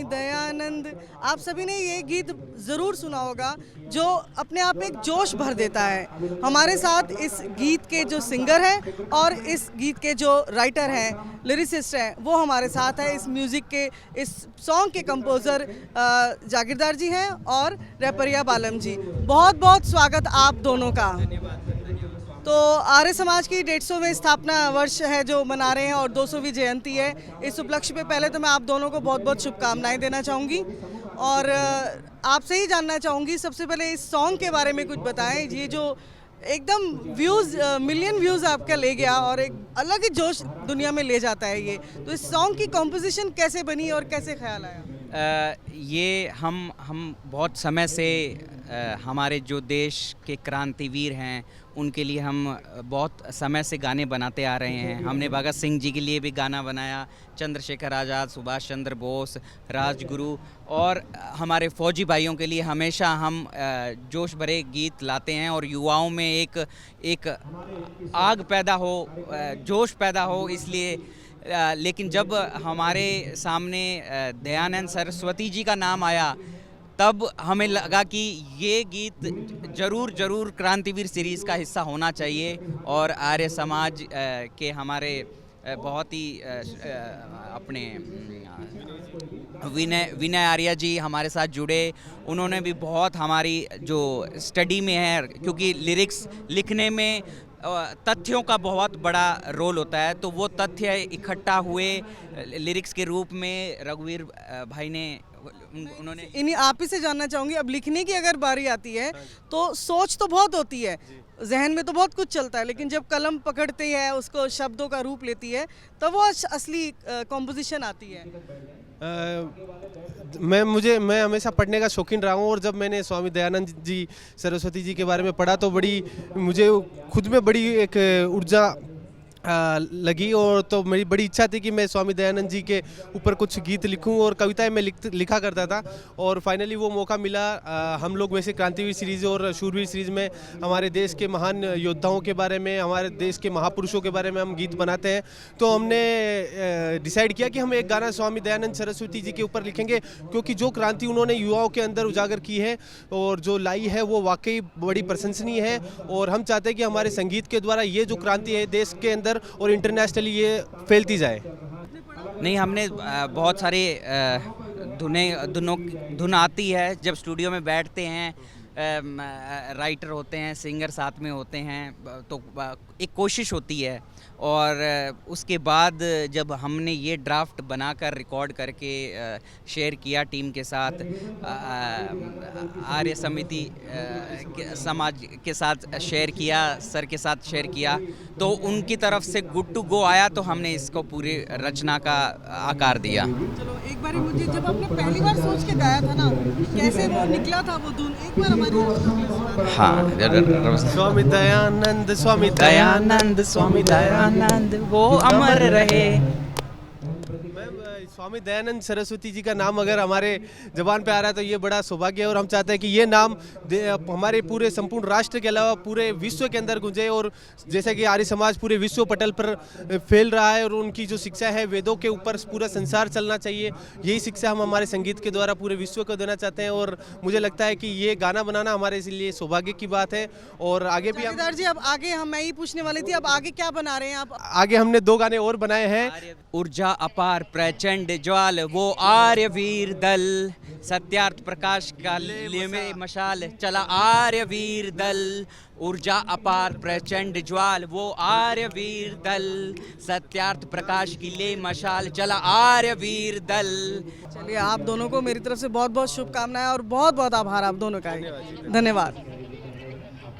स्वामी दयानंद। आप सभी ने ये गीत ज़रूर सुना होगा जो अपने आप में एक जोश भर देता है। हमारे साथ इस गीत के जो सिंगर हैं और इस गीत के जो राइटर हैं, लिरिसिस्ट हैं, वो हमारे साथ है। इस म्यूज़िक के, इस सॉन्ग के कंपोज़र जागीरदार जी हैं और रैपरिया बालम जी। बहुत बहुत स्वागत आप दोनों का। तो आर्य समाज की 150वें स्थापना वर्ष है जो मना रहे हैं और 200वीं जयंती है। इस उपलक्ष्य पे पहले तो मैं आप दोनों को बहुत बहुत शुभकामनाएं देना चाहूँगी और आपसे ही जानना चाहूँगी सबसे पहले इस सॉन्ग के बारे में कुछ बताएं। ये जो एकदम व्यूज़, मिलियन व्यूज़ आपका ले गया और एक अलग ही जोश दुनिया में ले जाता है ये, तो इस सॉन्ग की कॉम्पोजिशन कैसे बनी और कैसे ख्याल आया? ये हम बहुत समय से हमारे जो देश के क्रांतिवीर हैं उनके लिए हम बहुत समय से गाने बनाते आ रहे हैं। हमने भगत सिंह जी के लिए भी गाना बनाया, चंद्रशेखर आज़ाद, सुभाष चंद्र बोस, राजगुरु और हमारे फौजी भाइयों के लिए हमेशा हम जोश भरे गीत लाते हैं और युवाओं में एक आग पैदा हो, जोश पैदा हो, इसलिए लेकिन जब हमारे सामने दयानंद सरस्वती जी का नाम आया तब हमें लगा कि ये गीत ज़रूर क्रांतिवीर सीरीज़ का हिस्सा होना चाहिए और आर्य समाज के हमारे बहुत ही अपने विनय आर्या जी हमारे साथ जुड़े। उन्होंने भी बहुत हमारी जो स्टडी में है, क्योंकि लिरिक्स लिखने में तथ्यों का बहुत बड़ा रोल होता है, तो वो तथ्य इकट्ठा हुए लिरिक्स के रूप में रघुवीर भाई ने उन्होंने इन्हीं आप ही से जानना चाहूँगी। अब लिखने की अगर बारी आती है तो सोच तो बहुत होती है, जहन में तो बहुत कुछ चलता है, लेकिन जब कलम पकड़ती है, उसको शब्दों का रूप लेती है, तब वो असली कॉम्पोजिशन आती है। मैं हमेशा पढ़ने का शौकीन रहा हूँ और जब मैंने स्वामी दयानंद जी सरस्वती जी के बारे में पढ़ा तो मुझे खुद में बड़ी एक ऊर्जा लगी और तो मेरी बड़ी इच्छा थी कि मैं स्वामी दयानंद जी के ऊपर कुछ गीत लिखूं और कविताएं मैं लिखा करता था और फाइनली वो मौका मिला। हम लोग वैसे क्रांतिवीर सीरीज़ और शूरवीर सीरीज़ में हमारे देश के महान योद्धाओं के बारे में, हमारे देश के महापुरुषों के बारे में हम गीत बनाते हैं, तो हमने डिसाइड किया कि हम एक गाना स्वामी दयानंद सरस्वती जी के ऊपर लिखेंगे, क्योंकि जो क्रांति उन्होंने युवाओं के अंदर उजागर की है और जो लाई है वो वाकई बड़ी प्रशंसनीय है और हम चाहते हैं कि हमारे संगीत के द्वारा ये जो क्रांति है देश के अंदर और इंटरनेशनली ये फैलती जाए। नहीं, हमने बहुत सारे धुन आती है जब स्टूडियो में बैठते हैं, राइटर होते हैं, सिंगर साथ में होते हैं, तो एक कोशिश होती है और उसके बाद जब हमने ये ड्राफ्ट बनाकर रिकॉर्ड करके शेयर किया टीम के साथ, आर्य समिति समाज के साथ शेयर किया, सर के साथ शेयर किया, तो उनकी तरफ से गुड टू गो आया, तो हमने इसको पूरी रचना का आकार दिया। चलो एक बार मुझे, जब आपने पहली बार सोच के गाया था ना, कैसे वो निकला था वो धुन, एक बार हमारे हाँ, स्वामी दयानंद स्वामी दयानंद वो अमर रहे। स्वामी दयानंद सरस्वती जी का नाम अगर हमारे जबान पे आ रहा है तो ये बड़ा सौभाग्य है और हम चाहते हैं कि ये नाम हमारे पूरे संपूर्ण राष्ट्र के अलावा पूरे विश्व के अंदर गूंजे और जैसे कि आर्य समाज पूरे विश्व पटल पर फैल रहा है और उनकी जो शिक्षा है वेदों के ऊपर पूरा संसार चलना चाहिए, यही शिक्षा हम हमारे संगीत के द्वारा पूरे विश्व को देना चाहते हैं और मुझे लगता है कि ये गाना बनाना हमारे लिए सौभाग्य की बात है। और आगे भी जी, अब आगे मैं ही पूछने वाली थी, अब आगे क्या बना रहे हैं आप? आगे हमने 2 गाने और बनाए हैं। ऊर्जा अपार प्रचंड ज्वाल वो आर्य वीर दल, सत्यार्थ प्रकाश का लिए में मशाल चला आर्य वीर दल, ऊर्जा अपार प्रचंड ज्वाल वो आर्य वीर दल, सत्यार्थ प्रकाश की ले मशाल चला आर्य वीर दल। चलिए, आप दोनों को मेरी तरफ से बहुत बहुत शुभकामनाएं और बहुत बहुत आभार आप दोनों का। धन्यवाद।